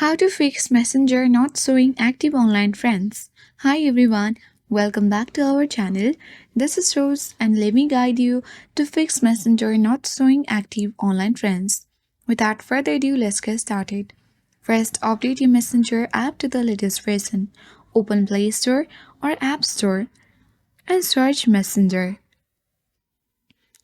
How to fix Messenger not showing active online friends. Hi everyone, welcome back to our channel. This is Rose and let me guide you to fix Messenger not showing active online friends. Without further ado, let's get started. First, update your Messenger app to the latest version. Open Play Store or App Store and search Messenger.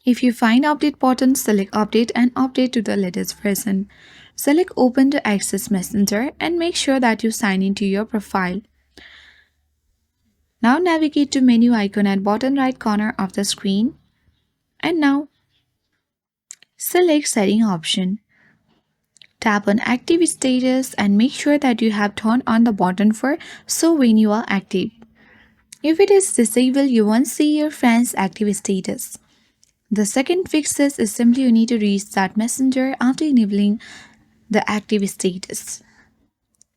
If you find update button, select update and update to the latest version. Select open to access Messenger and make sure that you sign into your profile. Now navigate to menu icon at bottom right corner of the screen and now select setting option. Tap on active status and make sure that you have turned on the button for show when you are active. If it is disabled, you won't see your friends' active status. The second fix is simply you need to restart Messenger after enabling the active status.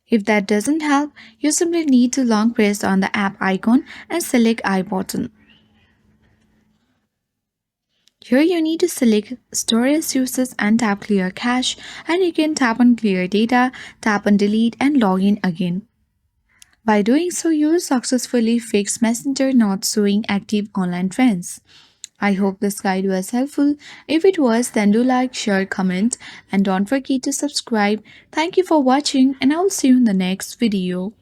If that doesn't help, you simply need to long press on the app icon and select I button. Here you need to select storage uses and tap clear cache, and you can tap on clear data, tap on delete and log in again. By doing so, you will successfully fix Messenger not showing active online friends. I hope this guide was helpful. If it was, then do like, share, comment, and don't forget to subscribe. Thank you for watching, and I will see you in the next video.